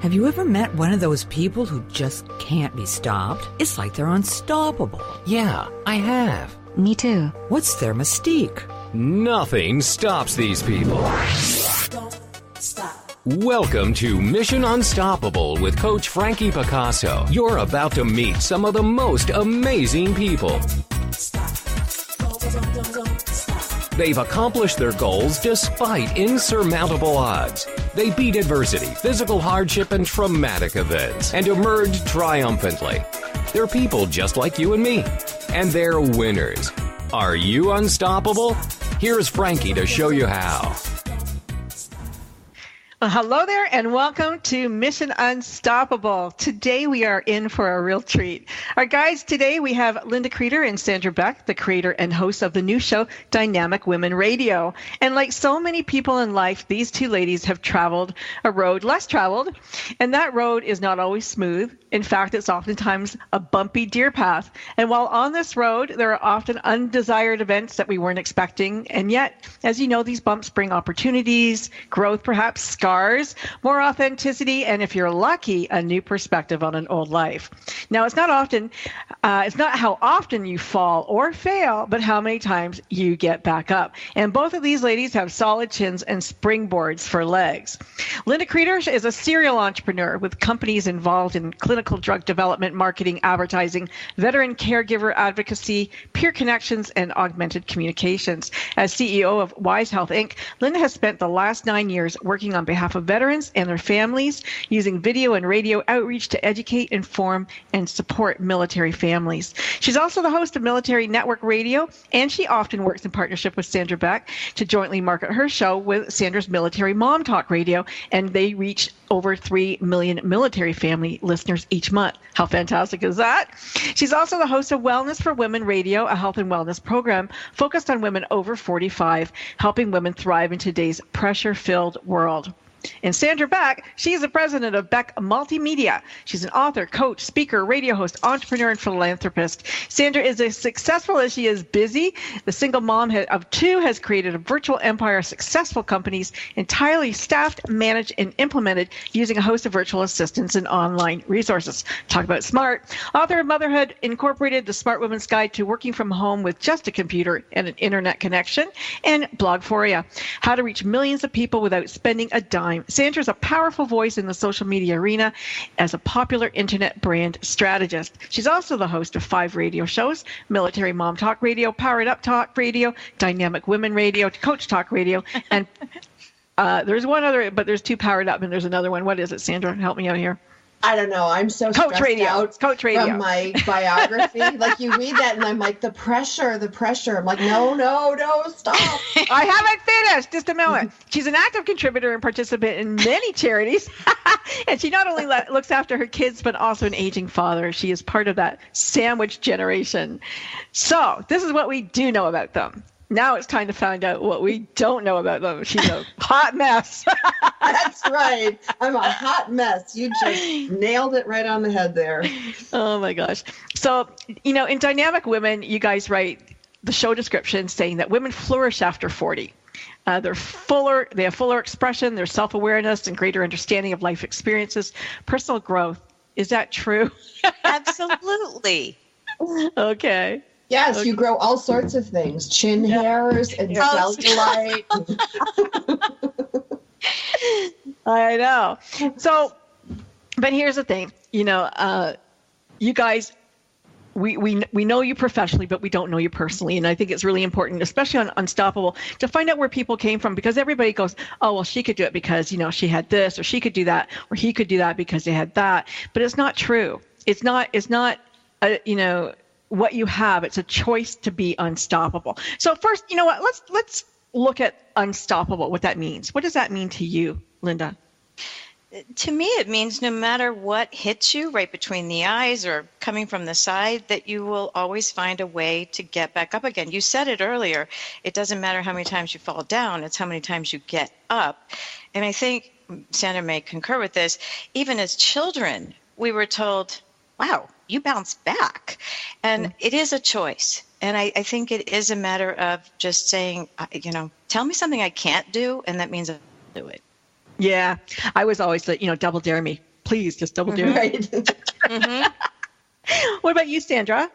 Have you ever met one of those people who just can't be stopped? It's like they're unstoppable. Yeah, I have. Me too. What's their mystique? Nothing stops these people. Don't stop. Welcome to Mission Unstoppable with Coach Frankie Picasso. You're about to meet some of the most amazing people. Stop. Don't stop. They've accomplished their goals despite insurmountable odds. They beat adversity, physical hardship, and traumatic events, and emerged triumphantly. They're people just like you and me, and they're winners. Are you unstoppable? Here's Frankie to show you how. Well, hello there, and welcome to Mission Unstoppable. Today we are in for a real treat. Our guides today, we have Linda Kreter and Sandra Beck, the creator and host of the new show, Dynamic Women Radio. And like so many people in life, these two ladies have traveled a road less traveled, and that road is not always smooth. In fact, it's oftentimes a bumpy deer path. And while on this road, there are often undesired events that we weren't expecting. And yet, as you know, these bumps bring opportunities, growth, perhaps scars, more authenticity, and if you're lucky, a new perspective on an old life. Now, it's not how often you fall or fail, but how many times you get back up. And both of these ladies have solid chins and springboards for legs. Linda Kreter is a serial entrepreneur with companies involved in clinical drug development, marketing, advertising, veteran caregiver advocacy, peer connections, and augmented communications. As CEO of Wise Health Inc., Linda has spent the last 9 years working on behalf of veterans and their families, using video and radio outreach to educate, inform, and support military families. She's also the host of Military Network Radio, and she often works in partnership with Sandra Beck to jointly market her show with Sandra's Military Mom Talk Radio, and they reach over 3 million military family listeners each month. How fantastic is that? She's also the host of Wellness for Women Radio, a health and wellness program focused on women over 45, helping women thrive in today's pressure-filled world. And Sandra Beck, she is the president of Beck Multimedia. She's an author, coach, speaker, radio host, entrepreneur, and philanthropist. Sandra is as successful as she is busy. The single mom of two has created a virtual empire of successful companies, entirely staffed, managed, and implemented using a host of virtual assistants and online resources. Talk about smart. Author of Motherhood Incorporated, The Smart Woman's Guide to Working from Home with Just a Computer and an Internet Connection, and Blogforia, How to Reach Millions of People Without Spending a Dime. Sandra's a powerful voice in the social media arena as a popular internet brand strategist. She's also the host of 5 radio shows: Military Mom Talk Radio, Powered Up Talk Radio, Dynamic Women Radio, Coach Talk Radio, and there's one other, but there's 2 Powered Up, and there's another one. What is it, Sandra? Help me out here. I don't know. I'm so Coach stressed Radio. out Coach Radio. from my biography. Like, you read that, and I'm like, the pressure. I'm like, no, stop. I haven't finished. Just a moment. She's an active contributor and participant in many charities. And she not only looks after her kids, but also an aging father. She is part of that sandwich generation. So this is what we do know about them. Now it's time to find out what we don't know about them. She's a hot mess. That's right. I'm a hot mess. You just nailed it right on the head there. Oh, my gosh. So, in Dynamic Women, you guys write the show description saying that women flourish after 40. They have fuller expression, their self-awareness, and greater understanding of life experiences, personal growth. Is that true? Absolutely. Okay. Yes, Okay. You grow all sorts of things, chin hairs and cellulite. I know. So, but here's the thing, you guys, we know you professionally, but we don't know you personally. And I think it's really important, especially on Unstoppable, to find out where people came from, because everybody goes, oh, well, she could do it because, she had this, or she could do that, or he could do that because they had that. But it's not true. It's not, what you have. It's a choice to be unstoppable. So first, you know what? Let's look at unstoppable, what that means. What does that mean to you, Linda? To me, it means no matter what hits you right between the eyes or coming from the side, that you will always find a way to get back up again. You said it earlier. It doesn't matter how many times you fall down. It's how many times you get up. And I think Sandra may concur with this. Even as children, we were told, wow, you bounce back. And it is a choice. And I think it is a matter of just saying, tell me something I can't do, and that means I'll do it. Yeah. I was always, double dare me. Please just double do it. Right. Mm-hmm. What about you, Sandra?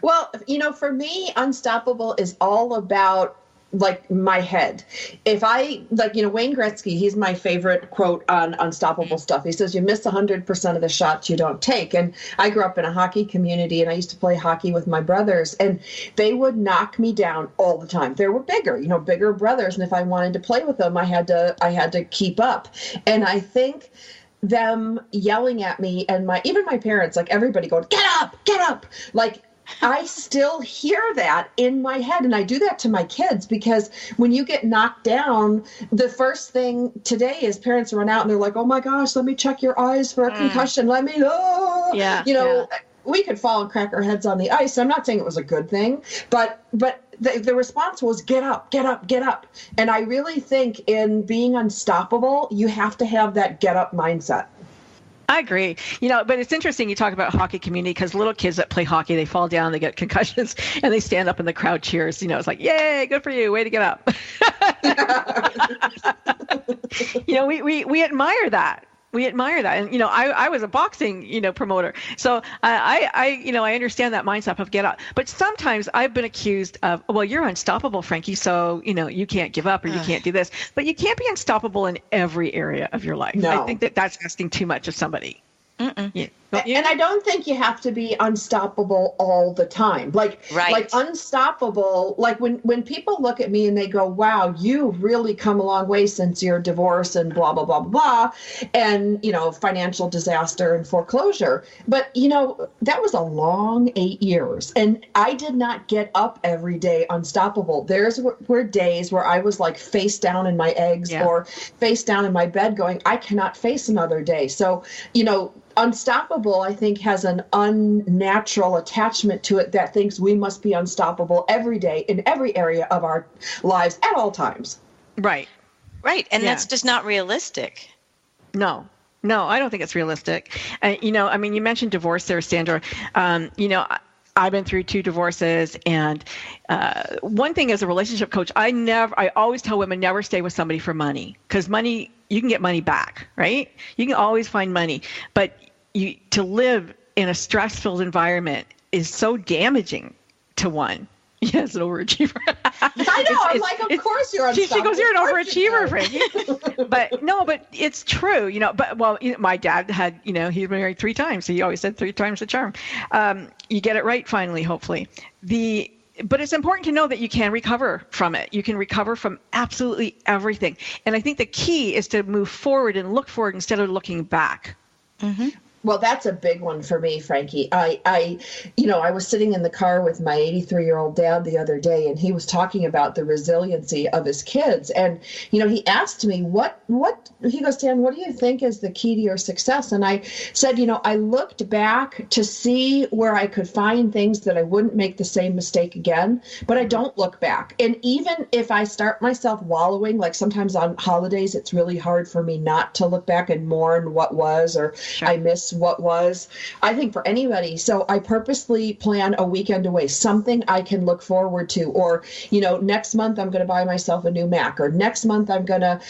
Well, for me, unstoppable is all about like my head. If I Wayne Gretzky, he's my favorite quote on unstoppable stuff. He says, you miss 100% of the shots you don't take. And I grew up in a hockey community, and I used to play hockey with my brothers, and they would knock me down all the time. They were bigger brothers. And if I wanted to play with them, I had to keep up. And I think them yelling at me and even my parents, like everybody going, get up, like, I still hear that in my head, and I do that to my kids, because when you get knocked down, the first thing today is parents run out and they're like, oh my gosh, let me check your eyes for a concussion. Let me, we could fall and crack our heads on the ice. I'm not saying it was a good thing, but the response was get up. And I really think in being unstoppable, you have to have that get up mindset. I agree. But it's interesting you talk about hockey community, because little kids that play hockey, they fall down, they get concussions, and they stand up and the crowd cheers. It's like, yay, good for you. Way to get up. We admire that. We admire that. And, I was a boxing, promoter. So I understand that mindset of get up. But sometimes I've been accused of, well, you're unstoppable, Frankie. So, you can't give up, or you can't do this. But you can't be unstoppable in every area of your life. No. I think that's asking too much of somebody. Yeah. And I don't think you have to be unstoppable all the time. Like unstoppable, like when people look at me and they go, wow, you've really come a long way since your divorce and blah, blah, blah, blah, and, financial disaster and foreclosure. But, that was a long 8 years. And I did not get up every day unstoppable. There's were days where I was like face down in my eggs or face down in my bed going, I cannot face another day. So, unstoppable, I think, has an unnatural attachment to it that thinks we must be unstoppable every day in every area of our lives at all times. Right. And that's just not realistic. No, I don't think it's realistic. You mentioned divorce there, Sandra. I've been through 2 divorces, and one thing as a relationship coach, I always tell women never stay with somebody for money, because money, you can get money back, right? You can always find money, but to live in a stress-filled environment is so damaging to one. Yes, an overachiever. I know. Of course you're unstoppable. She goes, you're an overachiever, Frankie. But it's true, my dad had, he was married 3 times. So he always said 3 times the charm. You get it right, finally, hopefully. But it's important to know that you can recover from it. You can recover from absolutely everything. And I think the key is to move forward and look forward instead of looking back. Mm-hmm. Well, that's a big one for me, Frankie. I was sitting in the car with my 83-year-old dad the other day, and he was talking about the resiliency of his kids. And, he asked me, he goes, Dan, what do you think is the key to your success? And I said, I looked back to see where I could find things that I wouldn't make the same mistake again, but I don't look back. And even if I start myself wallowing, like sometimes on holidays, it's really hard for me not to look back and mourn what was, or I miss what was, I think, for anybody. So I purposely plan a weekend away, something I can look forward to. Or, next month I'm going to buy myself a new Mac, or next month I'm going to,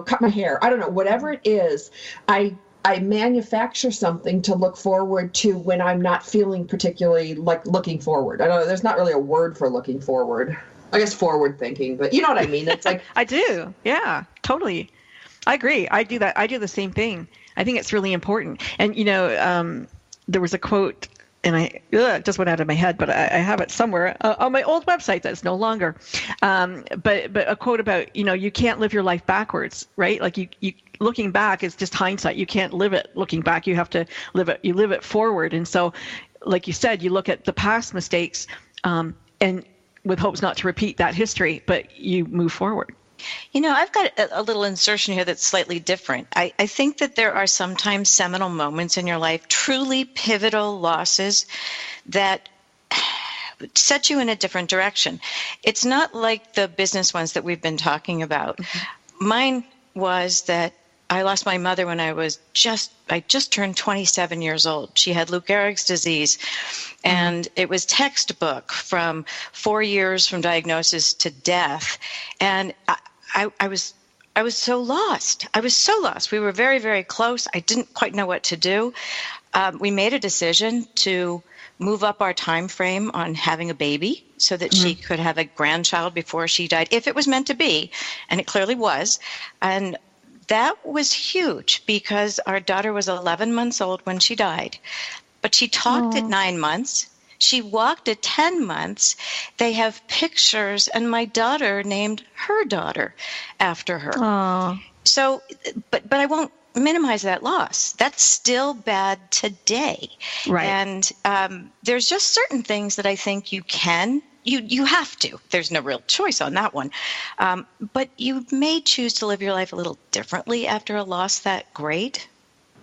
cut my hair. I don't know, whatever it is, I manufacture something to look forward to when I'm not feeling particularly like looking forward. I don't know, there's not really a word for looking forward. I guess forward thinking, but you know what I mean? It's like I do. Yeah, totally. I agree. I do that. I do the same thing. I think it's really important. And, there was a quote, and it just went out of my head, but I have it somewhere on my old website that's no longer. But a quote about, you can't live your life backwards, right? Like you looking back is just hindsight. You can't live it looking back. You have to live it forward. And so, like you said, you look at the past mistakes and with hopes not to repeat that history, but you move forward. I've got a little insertion here that's slightly different. I think that there are sometimes seminal moments in your life, truly pivotal losses that set you in a different direction. It's not like the business ones that we've been talking about. Mm-hmm. Mine was that I lost my mother when I just turned 27 years old. She had Lou Gehrig's disease, and it was textbook from 4 years from diagnosis to death. And I was I was so lost. We were very, very close. I didn't quite know what to do. We made a decision to move up our time frame on having a baby so that she could have a grandchild before she died, if it was meant to be, and it clearly was. And that was huge because our daughter was 11 months old when she died, but she talked at 9 months. She walked at 10 months. They have pictures, and my daughter named her daughter after her. Aww. So, but I won't minimize that loss. That's still bad today. Right. And there's just certain things that I think you have to. There's no real choice on that one. But you may choose to live your life a little differently after a loss that great.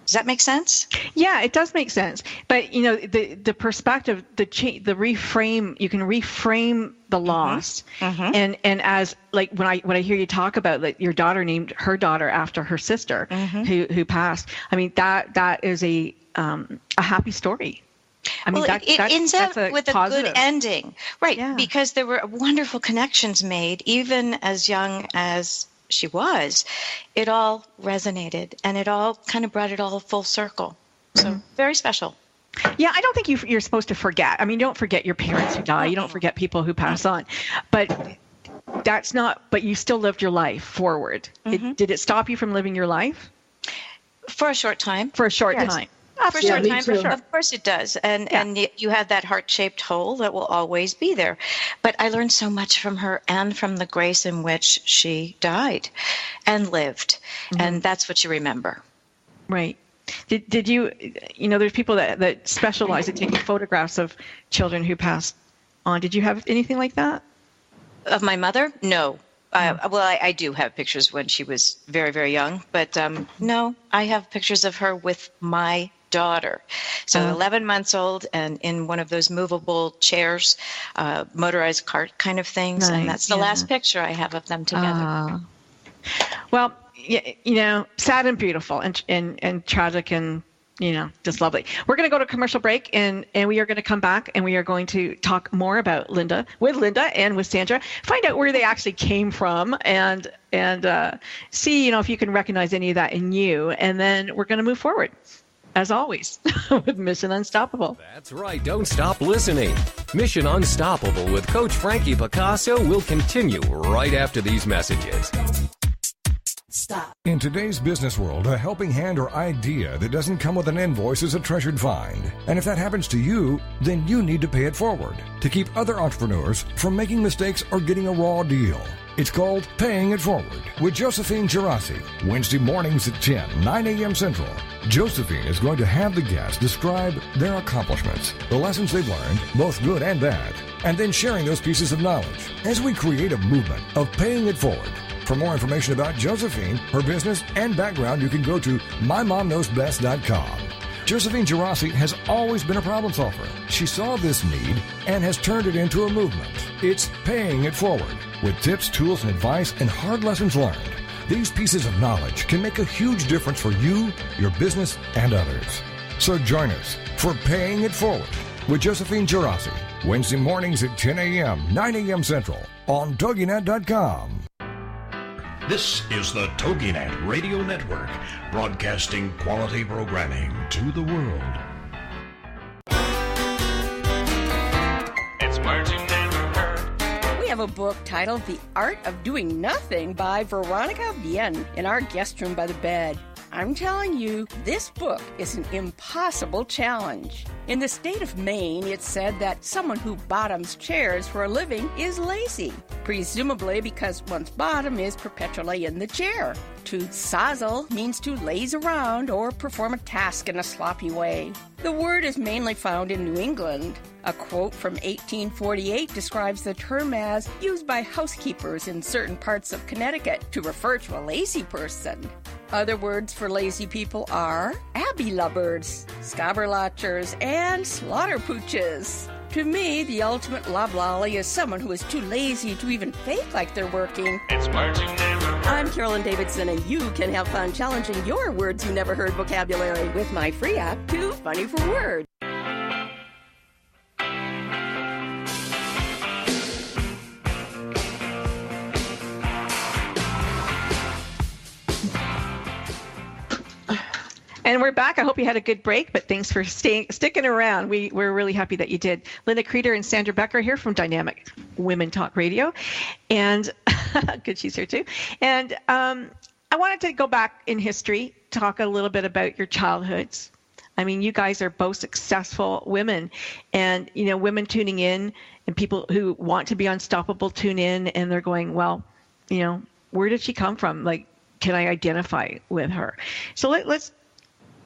Does that make sense? Yeah, it does make sense. But the perspective, the reframe, you can reframe the loss. And as like when I hear you talk about like your daughter named her daughter after her sister who passed. I mean that is a happy story. I mean, it ends up with a positive. good ending, right? Yeah. Because there were wonderful connections made, even as young as she was. It all resonated, and it all kind of brought it all full circle. So very special. Yeah, I don't think you're supposed to forget. I mean, you don't forget your parents who die. You don't forget people who pass on. But that's not. But you still lived your life forward. Did it stop you from living your life? For a short time. For a short time. For a short me time, too. of course it does. And you have that heart-shaped hole that will always be there. But I learned so much from her and from the grace in which she died and lived. And that's what you remember. Right. Did you, there's people that specialize in taking photographs of children who passed on. Did you have anything like that? Of my mother? No. I do have pictures when she was very, very young. But no, I have pictures of her with my daughter. So 11 months old and in one of those movable chairs, motorized cart kind of things. Nice, and that's the last picture I have of them together. Well, sad and beautiful and tragic and, just lovely. We're going to go to commercial break and we are going to come back and we are going to talk more about Linda and with Sandra, find out where they actually came from and see, if you can recognize any of that in you. And then we're going to move forward, as always, with Mission Unstoppable. That's right. Don't stop listening. Mission Unstoppable with Coach Frankie Picasso will continue right after these messages. Stop. In today's business world, a helping hand or idea that doesn't come with an invoice is a treasured find. And if that happens to you, then you need to pay it forward to keep other entrepreneurs from making mistakes or getting a raw deal. It's called Paying It Forward with Josephine Girassi, Wednesday mornings at 10, 9 a.m. Central. Josephine is going to have the guests describe their accomplishments, the lessons they've learned, both good and bad, and then sharing those pieces of knowledge as we create a movement of paying it forward. For more information about Josephine, her business, and background, you can go to mymomknowsbest.com. Josephine Girassi has always been a problem solver. She saw this need and has turned it into a movement. It's Paying It Forward with tips, tools, and advice and hard lessons learned. These pieces of knowledge can make a huge difference for you, your business, and others. So join us for Paying It Forward with Josephine Girassi, Wednesday mornings at 10 a.m., 9 a.m. Central on TogiNet.com. This is the TogiNet Radio Network, broadcasting quality programming to the world. It's words you never heard. We have a book titled The Art of Doing Nothing by Veronica Bien in our guest room by the bed. I'm telling you, this book is an impossible challenge. In the state of Maine, it's said that someone who bottoms chairs for a living is lazy, presumably because one's bottom is perpetually in the chair. To sozzle means to laze around or perform a task in a sloppy way. The word is mainly found in New England. A quote from 1848 describes the term as used by housekeepers in certain parts of Connecticut to refer to a lazy person. Other words for lazy people are abbey-lubbers, scabberlatchers, and slaughterpooches. To me, the ultimate loblolly is someone who is too lazy to even fake like they're working. It's words you never heard. I'm Carolyn Davidson, and you can have fun challenging your words you never heard vocabulary with my free app, Too Funny for Words. And we're back. I hope you had a good break, but thanks for sticking around. We're really happy that you did. Linda Kreter and Sandra Beck are here from Dynamic Women Talk Radio. And good, she's here too. And I wanted to go back in history, talk a little bit about your childhoods. I mean, you guys are both successful women, and, you know, women tuning in and people who want to be unstoppable tune in and they're going, well, you know, where did she come from? Like, can I identify with her? So let's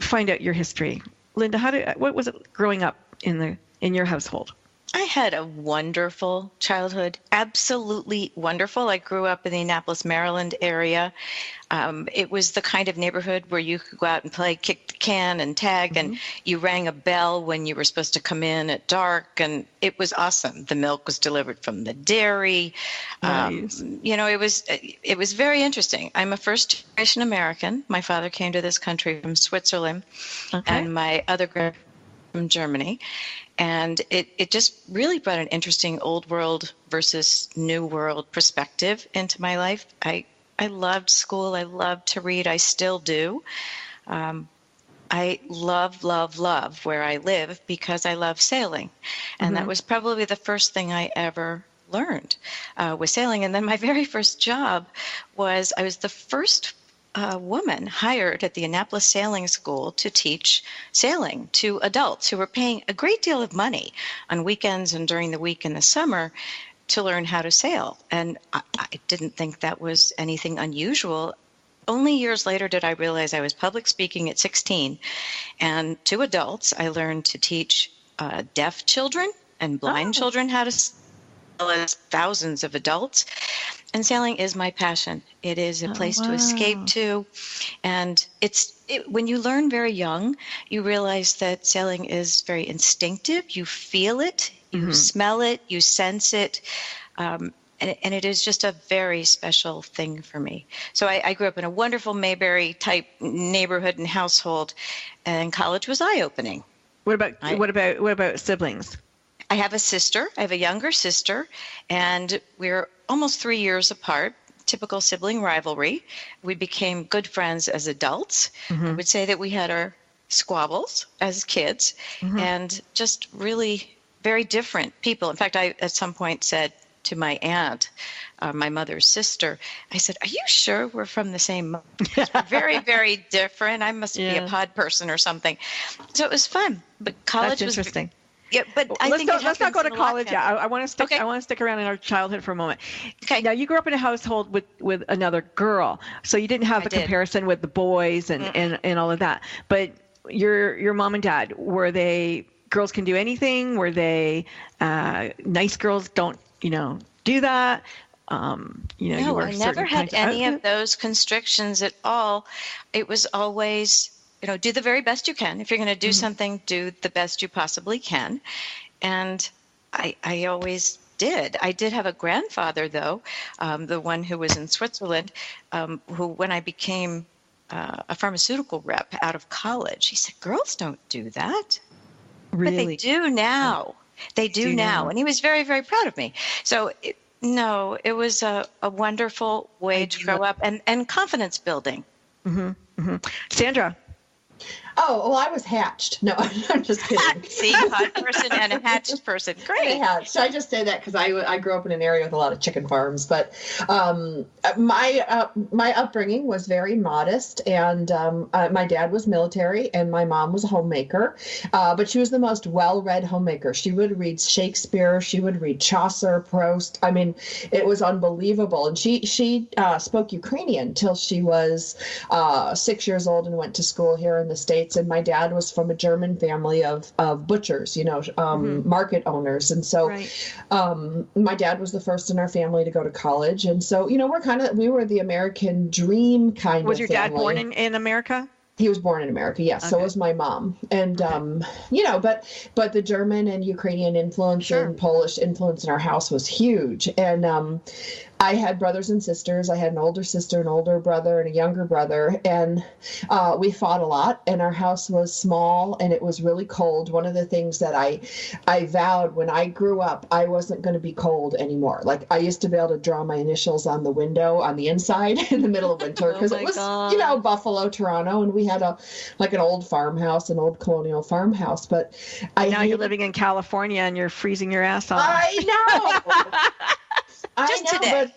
find out your history. Linda, what was it growing up in your household? I had a wonderful childhood, absolutely wonderful. I grew up in the Annapolis, Maryland area. It was the kind of neighborhood where you could go out and play kick the can and tag, and you rang a bell when you were supposed to come in at dark, and it was awesome. The milk was delivered from the dairy. Nice. You know, it was very interesting. I'm a first-generation American. My father came to this country from Switzerland, and my other grandparents from Germany. And it just really brought an interesting old world versus new world perspective into my life. I loved school. I loved to read. I still do. I love where I live because I love sailing. And that was probably the first thing I ever learned was sailing. And then my very first job was I was the first woman hired at the Annapolis Sailing School to teach sailing to adults who were paying a great deal of money on weekends and during the week in the summer to learn how to sail. And I didn't think that was anything unusual. Only years later did I realize I was public speaking at 16. And to adults, I learned to teach deaf children and blind children how to sail, as thousands of adults. And sailing is my passion. It is a place to escape to. And when you learn very young, you realize that sailing is very instinctive. You feel it, you smell it, you sense it. And it is just a very special thing for me. So I grew up in a wonderful Mayberry-type neighborhood and household, and college was eye-opening. What about siblings? I have a sister. I have a younger sister, and we're almost 3 years apart. Typical sibling rivalry. We became good friends as adults. I would say that we had our squabbles as kids, and just really very different people. In fact, I at some point said to my aunt, my mother's sister, I said, "Are you sure we're from the same mother? We're very, very different. I must be a pod person or something." So it was fun. But college was interesting. Yeah, but let's not go to college. Yeah, I want to stick. I want to stick around in our childhood for a moment. Okay. Now you grew up in a household with another girl, so you didn't have the comparison with the boys and all of that. But your mom and dad, were they girls can do anything? Were they nice girls don't do that? No, I never had any of those constrictions at all. It was always, do the very best you can. If you're going to do something, do the best you possibly can. And I always did. I did have a grandfather, though, the one who was in Switzerland, who, when I became a pharmaceutical rep out of college, he said, "Girls don't do that." Really? But they do now. They do now. And he was very, very proud of me. So, it was a wonderful way to grow up and confidence building. Sandra. Oh, well, I was hatched. No, I'm just kidding. See, hot person and a hatched person. Great. Hatched. I just say that because I grew up in an area with a lot of chicken farms. But my upbringing was very modest, and my dad was military, and my mom was a homemaker. But she was the most well-read homemaker. She would read Shakespeare. She would read Chaucer, Proust. I mean, it was unbelievable. And she spoke Ukrainian till she was 6 years old and went to school here in the States. And my dad was from a German family of butchers, market owners. And so my dad was the first in our family to go to college. And so, we were the American dream kind of family. Was your dad born in America? He was born in America, yes. Okay. So was my mom. And, but the German and Ukrainian influence and Polish influence in our house was huge. And I had brothers and sisters. I had an older sister, an older brother, and a younger brother. And we fought a lot, and our house was small, and it was really cold. One of the things that I vowed when I grew up, I wasn't going to be cold anymore. Like, I used to be able to draw my initials on the window on the inside in the middle of winter, because it was, Buffalo, Toronto, and we had an old farmhouse, an old colonial farmhouse. But now you're living in California, and you're freezing your ass off. I know. Just today. But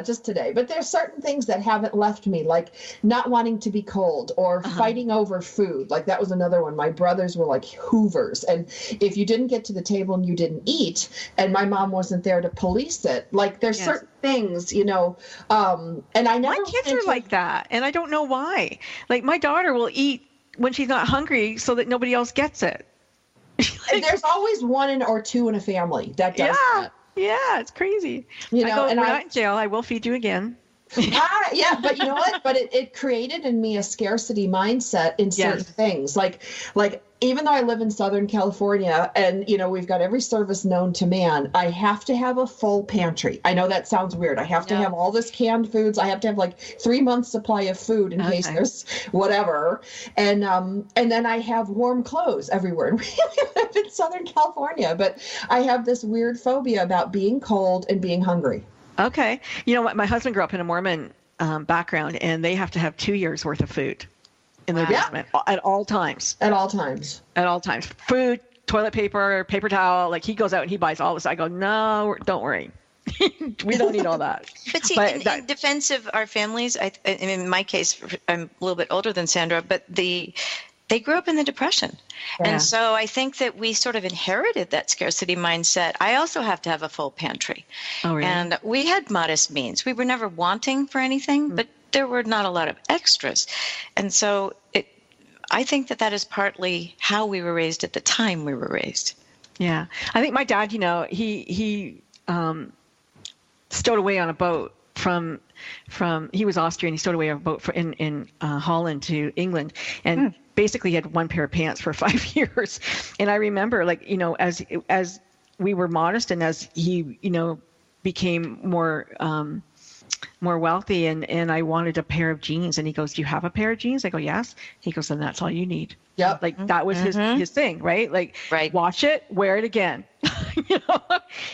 just today. But there's certain things that haven't left me, like not wanting to be cold or fighting over food. Like, that was another one. My brothers were like Hoovers. And if you didn't get to the table and you didn't eat, and my mom wasn't there to police it, like, there's certain things, and I never. My kids are like that, and I don't know why. Like, my daughter will eat when she's not hungry so that nobody else gets it. There's always one or two in a family that does that. Yeah, it's crazy. When I'm not in jail, I will feed you again. Yeah, but you know what? But it created in me a scarcity mindset in certain things. Like even though I live in Southern California and, we've got every service known to man, I have to have a full pantry. I know that sounds weird. I have to have all this canned foods. I have to have like 3 months supply of food in case there's whatever. And then I have warm clothes everywhere. And we live in Southern California, but I have this weird phobia about being cold and being hungry. Okay. You know what? My husband grew up in a Mormon background, and they have to have 2 years worth of food in their basement at all times. At all times. At all times. Food, toilet paper, paper towel. Like, he goes out and he buys all this. I go, no, don't worry. We don't need all that. But see, in defense of our families, in my case, I'm a little bit older than Sandra, but they grew up in the Depression. Yeah. And so I think that we sort of inherited that scarcity mindset. I also have to have a full pantry. Oh, really? And we had modest means. We were never wanting for anything, but there were not a lot of extras. And so I think that is partly how we were raised at the time we were raised. Yeah. I think my dad, he stowed away on a boat from he was Austrian. He stowed away on a boat in Holland to England, and basically had one pair of pants for 5 years. And I remember, as we were modest, and as he became more wealthy, and I wanted a pair of jeans, and he goes, do you have a pair of jeans? I go, yes. He goes, then that's all you need. Yep. Like, that was his thing, right? Like, wash it, wear it again.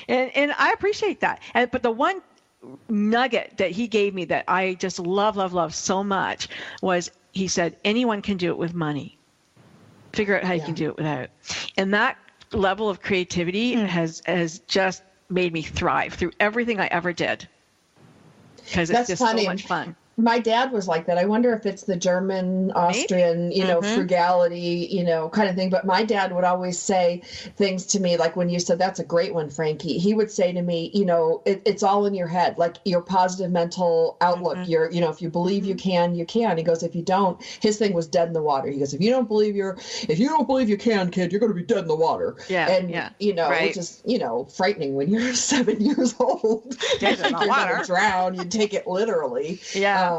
And I appreciate that. But the one nugget that he gave me that I just love so much was, he said, anyone can do it with money. Figure out how you can do it without. And that level of creativity has just made me thrive through everything I ever did. Because it's just so much fun. My dad was like that. I wonder if it's the German, Austrian, frugality, kind of thing. But my dad would always say things to me, like when you said, that's a great one, Frankie. He would say to me, it's all in your head, like your positive mental outlook. If you believe you can, you can. He goes, if you don't, his thing was dead in the water. He goes, if you don't believe you can, kid, you're going to be dead in the water. Yeah. And, which is, frightening when you're 7 years old. Dead in the water. You're going to drown. You take it literally. Yeah.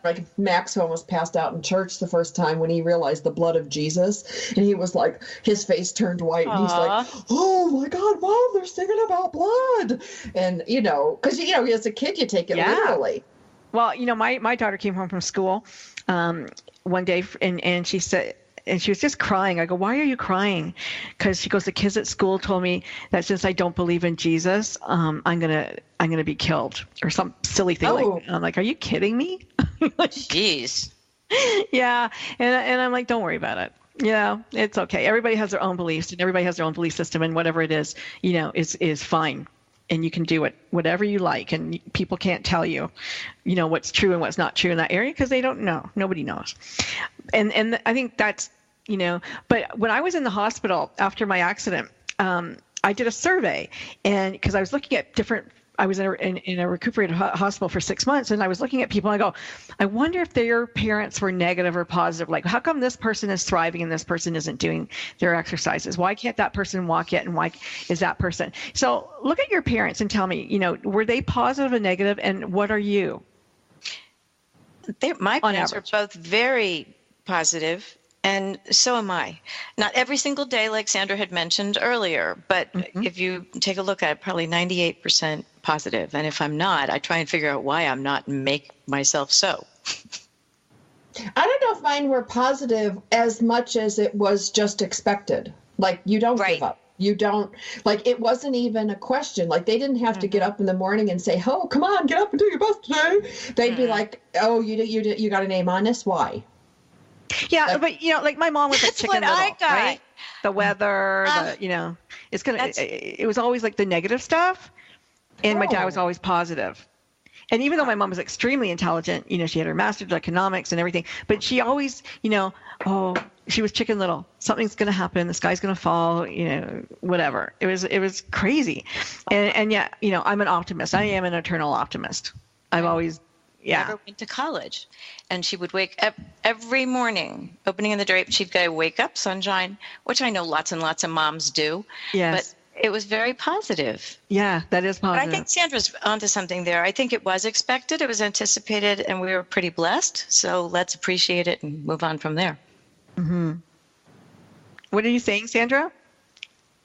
Like Max almost passed out in church the first time when he realized the blood of Jesus, and he was like, his face turned white, and he's like, oh my God, Mom, they're singing about blood. And because as a kid you take it literally. Well, my daughter came home from school one day, and she said, and she was just crying. I go, why are you crying? Because she goes, the kids at school told me that since I don't believe in Jesus, I'm gonna be killed, or some silly thing. I'm like, are you kidding me? Jeez. Yeah, and I'm like, don't worry about it. It's okay. Everybody has their own beliefs, and everybody has their own belief system, and whatever it is, is fine. And you can do it whatever you like, and people can't tell you, what's true and what's not true in that area, because they don't know. Nobody knows. And I think that's, but when I was in the hospital after my accident, I did a survey, and because I was looking at I was in a recuperated hospital for 6 months, and I was looking at people, and I go, I wonder if their parents were negative or positive. Like, how come this person is thriving and this person isn't doing their exercises? Why can't that person walk yet, and why is that person? So look at your parents and tell me, were they positive or negative, and what are you? My parents are both very positive, and so am I. Not every single day, like Sandra had mentioned earlier, but if you take a look at it, probably 98% positive. And if I'm not, I try and figure out why I'm not and make myself so. I don't know if mine were positive as much as it was just expected. Like, you don't give up. You don't, like, it wasn't even a question. Like, they didn't have to get up in the morning and say, oh, come on, get up and do your best today. They'd be like, oh, you got a name on this? Why? Yeah, but, like my mom was like chicken little, right? The weather, it was always like the negative stuff. And my dad was always positive. And even though my mom was extremely intelligent, she had her master's in economics and everything, but she always, she was chicken little. Something's going to happen. The sky's going to fall, whatever. It was crazy. And yet, I'm an optimist. I am an eternal optimist. I've always, never went to college. And she would wake up every morning, opening in the drape. She'd go, wake up, sunshine, which I know lots and lots of moms do. Yes. But it was very positive. Yeah, that is positive. But I think Sandra's onto something there. I think it was expected, it was anticipated, and we were pretty blessed. So let's appreciate it and move on from there. Mm-hmm. What are you saying, Sandra?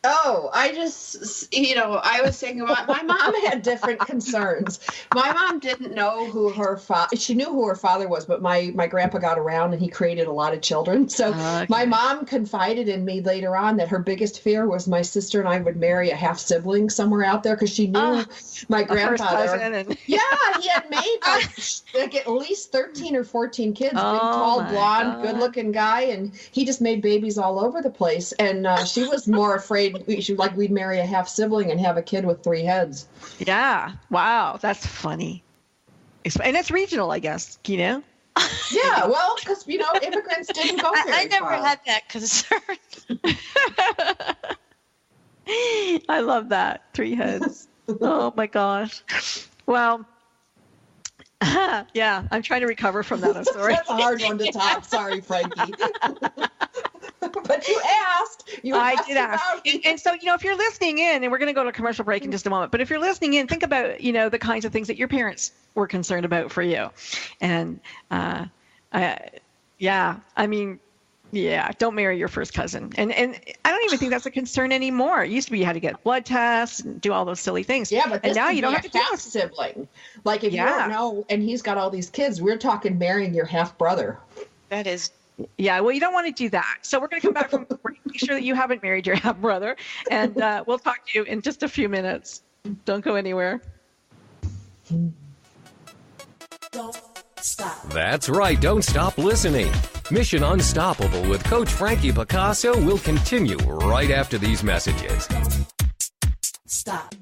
Oh, I just, I was saying my mom had different concerns. My mom didn't know who her father, she knew who her father was, but my grandpa got around and he created a lot of children. So my mom confided in me later on that her biggest fear was my sister and I would marry a half sibling somewhere out there, because she knew my grandfather. He had made like at least 13 or 14 kids, big, tall, blonde, good looking guy. And he just made babies all over the place. And she was more afraid we'd marry a half sibling and have a kid with 3 heads. Yeah. Wow. That's funny. And it's regional, I guess, Yeah, well, because, immigrants didn't go very I never far. had that concern. I love that. 3 heads. Oh, my gosh. Well, yeah, I'm trying to recover from that. I'm sorry. That's a hard one to top. Sorry, Frankie. But you asked. I did ask. And so, if you're listening in, and we're going to go to a commercial break in just a moment, but if you're listening in, think about, the kinds of things that your parents were concerned about for you. And, don't marry your first cousin. And I don't even think that's a concern anymore. It used to be you had to get blood tests and do all those silly things. Yeah, but and now you don't have to do half sibling. Like, if you don't know, and he's got all these kids, we're talking marrying your half brother. That is. Yeah, well, you don't want to do that. So we're going to come back from make sure that you haven't married your half brother, and we'll talk to you in just a few minutes. Don't go anywhere. Don't stop. That's right. Don't stop listening. Mission Unstoppable with Coach Frankie Picasso will continue right after these messages. Stop.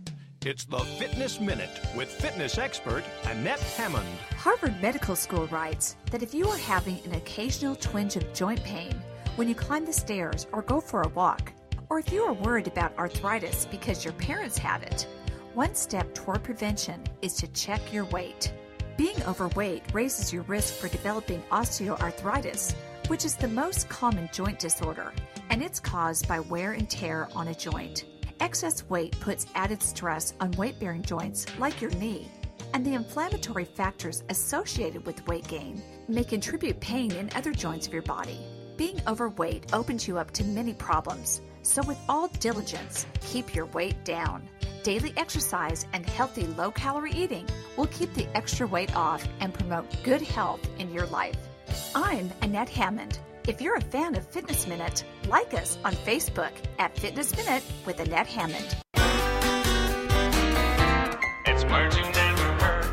It's the Fitness Minute with fitness expert Annette Hammond. Harvard Medical School writes that if you are having an occasional twinge of joint pain when you climb the stairs or go for a walk, or if you are worried about arthritis because your parents had it, one step toward prevention is to check your weight. Being overweight raises your risk for developing osteoarthritis, which is the most common joint disorder, and it's caused by wear and tear on a joint. Excess weight puts added stress on weight-bearing joints like your knee, and the inflammatory factors associated with weight gain may contribute pain in other joints of your body. Being overweight opens you up to many problems, so with all diligence, keep your weight down. Daily exercise and healthy low-calorie eating will keep the extra weight off and promote good health in your life. I'm Annette Hammond. If you're a fan of Fitness Minute, like us on Facebook at Fitness Minute with Annette Hammond. It's words you never heard.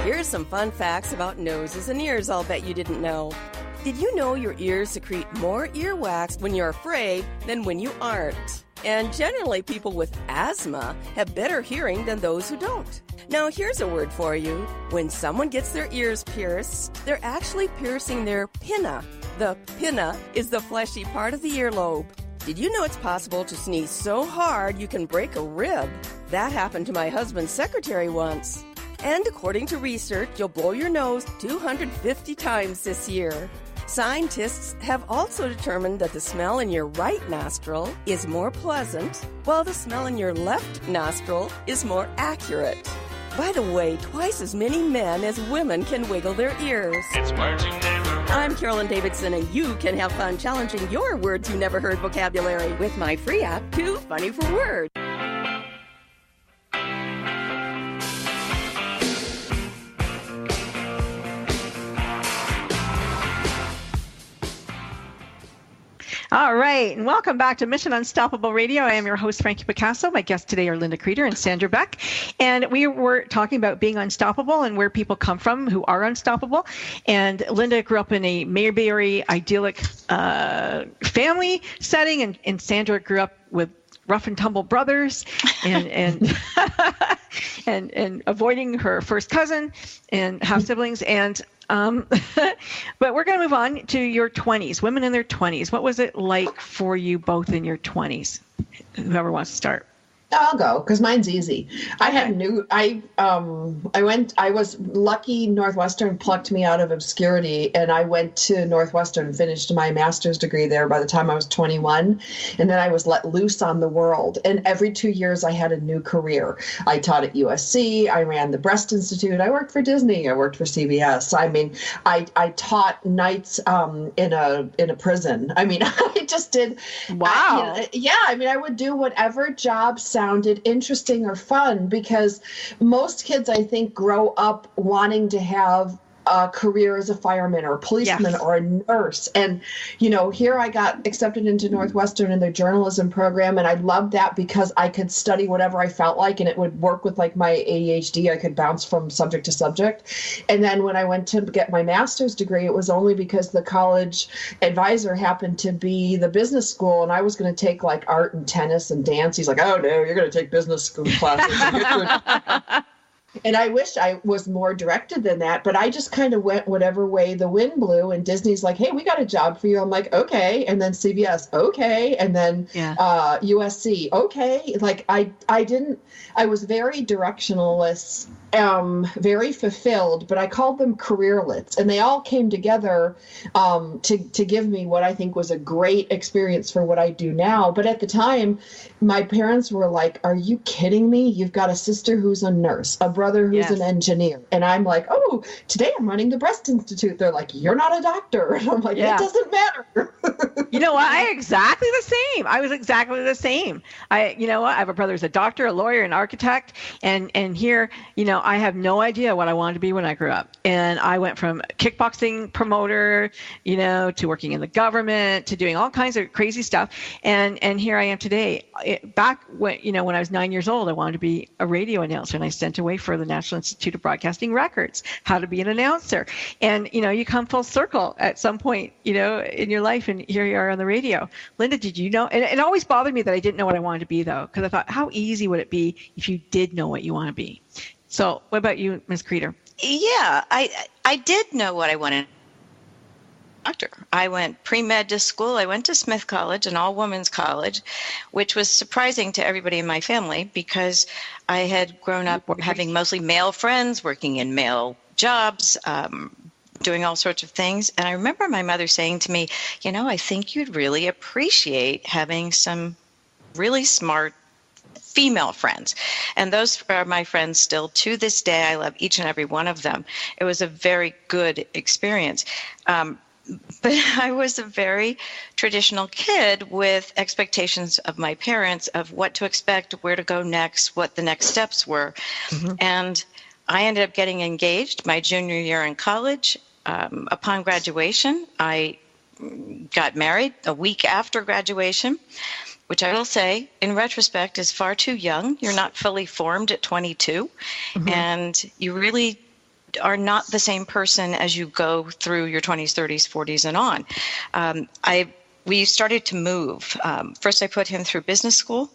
Here's some fun facts about noses and ears I'll bet you didn't know. Did you know your ears secrete more earwax when you're afraid than when you aren't? And generally, people with asthma have better hearing than those who don't. Now, here's a word for you. When someone gets their ears pierced, they're actually piercing their pinna. The pinna is the fleshy part of the earlobe. Did you know it's possible to sneeze so hard you can break a rib? That happened to my husband's secretary once. And according to research, you'll blow your nose 250 times this year. Scientists have also determined that the smell in your right nostril is more pleasant, while the smell in your left nostril is more accurate. By the way, twice as many men as women can wiggle their ears. It's words you never heard. I'm Carolyn Davidson, and you can have fun challenging your words you never heard vocabulary with my free app, Too Funny for Words. All right, and welcome back to Mission Unstoppable Radio. I am your host, Frankie Picasso. My guests today are Linda Kreter and Sandra Beck. And we were talking about being unstoppable and where people come from who are unstoppable. And Linda grew up in a very idyllic family setting, and Sandra grew up with rough and tumble brothers and and avoiding her first cousin and half siblings. And but we're going to move on to your 20s, women in their 20s. What was it like for you both in your 20s? Whoever wants to start. I'll go because mine's easy. I was lucky. Northwestern plucked me out of obscurity, and I went to Northwestern and finished my master's degree there by the time I was 21. And then I was let loose on the world. And every 2 years I had a new career. I taught at USC. I ran the Breast Institute. I worked for Disney. I worked for CBS. I mean, I taught nights in a prison. I mean, I just did. Wow. I mean, I would do whatever job sounded interesting or fun, because most kids, I think, grow up wanting to have a career as a fireman or a policeman or a nurse. And, here I got accepted into Northwestern in their journalism program. And I loved that because I could study whatever I felt like, and it would work with like my ADHD. I could bounce from subject to subject. And then when I went to get my master's degree, it was only because the college advisor happened to be the business school. And I was going to take like art and tennis and dance. He's like, oh no, you're going to take business school classes. And I wish I was more directed than that, but I just kind of went whatever way the wind blew. And Disney's like, hey, we got a job for you. I'm like, okay. And then CBS, okay. And then USC, okay. Like I was very directionless, very fulfilled, but I called them careerlets. And they all came together to give me what I think was a great experience for what I do now. But at the time, my parents were like, are you kidding me? You've got a sister who's a nurse, a brother who's an engineer. And I'm like, oh, today I'm running the Breast Institute. They're like, you're not a doctor. And I'm like, it doesn't matter. You know what? I was exactly the same. You know what? I have a brother who's a doctor, a lawyer, an architect. And here, I have no idea what I wanted to be when I grew up. And I went from kickboxing promoter, to working in the government, to doing all kinds of crazy stuff. And here I am today. Back when I was 9 years old, I wanted to be a radio announcer, and I sent away for the National Institute of Broadcasting Records how to be an announcer. And you come full circle at some point in your life, and here you are on the radio. Linda, did you know? And it always bothered me that I didn't know what I wanted to be, though, because I thought, how easy would it be if you did know what you want to be? So what about you, Ms. Kreter? Yeah, I did know what I wanted. Doctor. I went pre-med to school. I went to Smith College, an all-women's college, which was surprising to everybody in my family because I had grown up having mostly male friends, working in male jobs, doing all sorts of things. And I remember my mother saying to me, I think you'd really appreciate having some really smart female friends. And those are my friends still to this day. I love each and every one of them. It was a very good experience. But I was a very traditional kid with expectations of my parents of what to expect, where to go next, what the next steps were. Mm-hmm. And I ended up getting engaged my junior year in college. Upon graduation, I got married a week after graduation, which I will say, in retrospect, is far too young. You're not fully formed at 22, mm-hmm. and you really are not the same person as you go through your 20s, 30s, 40s, and on. We started to move. First, I put him through business school,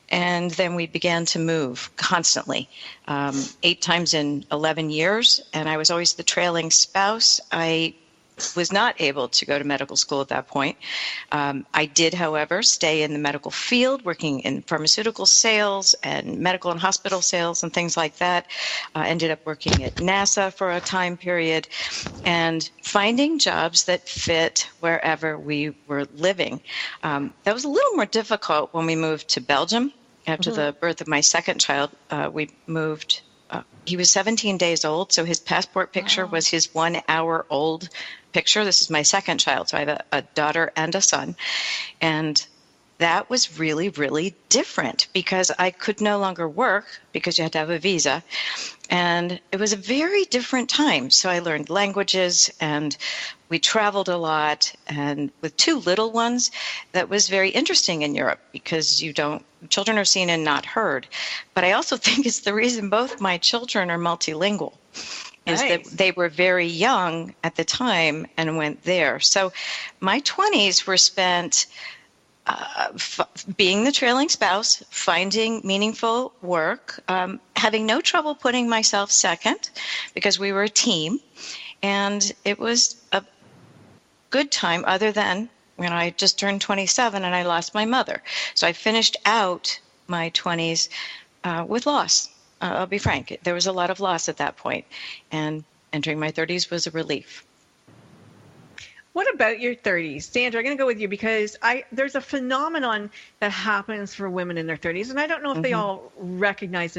and then we began to move constantly, 8 times in 11 years, and I was always the trailing spouse. I was not able to go to medical school at that point. I did, however, stay in the medical field, working in pharmaceutical sales and medical and hospital sales and things like that. Ended up working at NASA for a time period and finding jobs that fit wherever we were living. That was a little more difficult when we moved to Belgium. After mm-hmm. the birth of my second child, we moved. He was 17 days old, so his passport picture was his 1 hour old picture. This is my second child, so I have a daughter and a son. And that was really, really different because I could no longer work because you had to have a visa. And it was a very different time. So I learned languages and we traveled a lot. And with 2 little ones, that was very interesting in Europe because children are seen and not heard. But I also think it's the reason both my children are multilingual. Is that they were very young at the time and went there. So my 20s were spent being the trailing spouse, finding meaningful work, having no trouble putting myself second because we were a team. And it was a good time other than when I just turned 27 and I lost my mother. So I finished out my 20s with loss. I'll be frank. There was a lot of loss at that point. And entering my 30s was a relief. What about your 30s? Sandra, I'm going to go with you because there's a phenomenon that happens for women in their 30s, and I don't know if they all recognize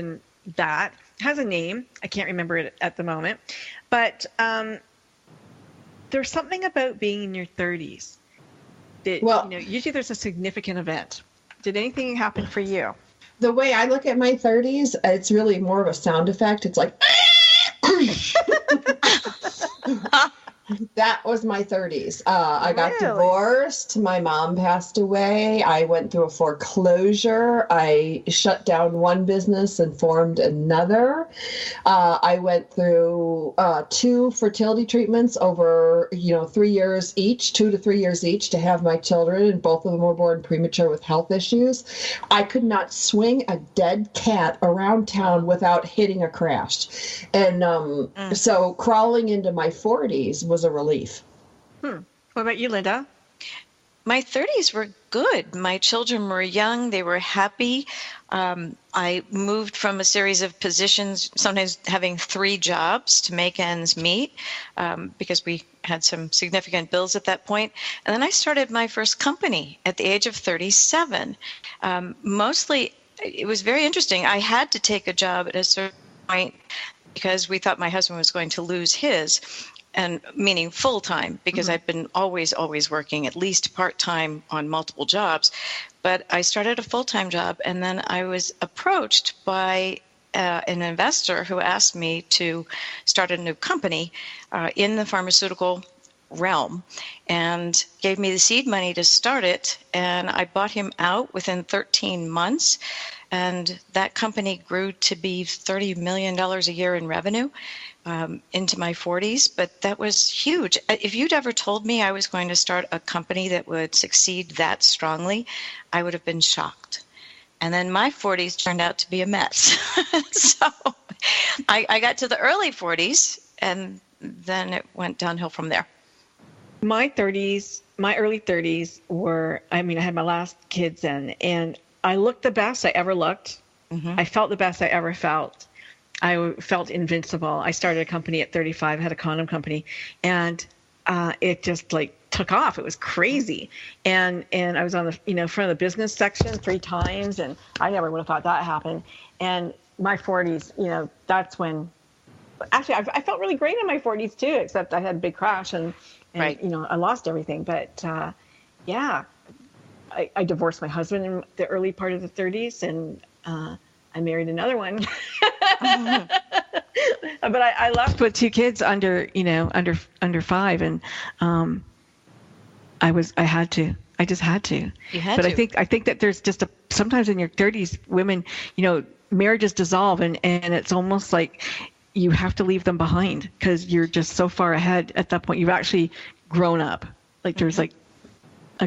that. It has a name. I can't remember it at the moment. But there's something about being in your 30s that, usually there's a significant event. Did anything happen for you? The way I look at my 30s, it's really more of a sound effect. It's like... That was my 30s. I got divorced. My mom passed away. I went through a foreclosure. I shut down one business and formed another. I went through 2 fertility treatments over, 3 years each, 2 to 3 years each to have my children, and both of them were born premature with health issues. I could not swing a dead cat around town without hitting a crash. And so crawling into my 40s was a relief. What about you, Linda? My 30s were good. My children were young. They were happy. I moved from a series of positions, sometimes having 3 jobs to make ends meet because we had some significant bills at that point. And then I started my first company at the age of 37. Mostly, it was very interesting. I had to take a job at a certain point because we thought my husband was going to lose his. And meaning full-time, because I've been always working at least part-time on multiple jobs. But I started a full-time job, and then I was approached by an investor who asked me to start a new company in the pharmaceutical realm and gave me the seed money to start it. And I bought him out within 13 months. And that company grew to be $30 million a year in revenue. Into my 40s, but that was huge. If you'd ever told me I was going to start a company that would succeed that strongly, I would have been shocked. And then my 40s turned out to be a mess. So I got to the early 40s, and then it went downhill from there. My early 30s were, I had my last kids then, and I looked the best I ever looked. I felt the best I ever felt. I felt invincible. I started a company at 35, had a condom company, and it just took off. It was crazy. And I was on the front of the business section 3 times, and I never would have thought that happened. And my 40s, that's when, actually I felt really great in my 40s too, except I had a big crash and I lost everything. But I divorced my husband in the early part of the 30s, and I married another one. But I left with 2 kids under 5, and I just had to. You had but to. I think that there's just sometimes in your 30s, women, marriages dissolve, and it's almost like you have to leave them behind because you're just so far ahead at that point. You've actually grown up. There's a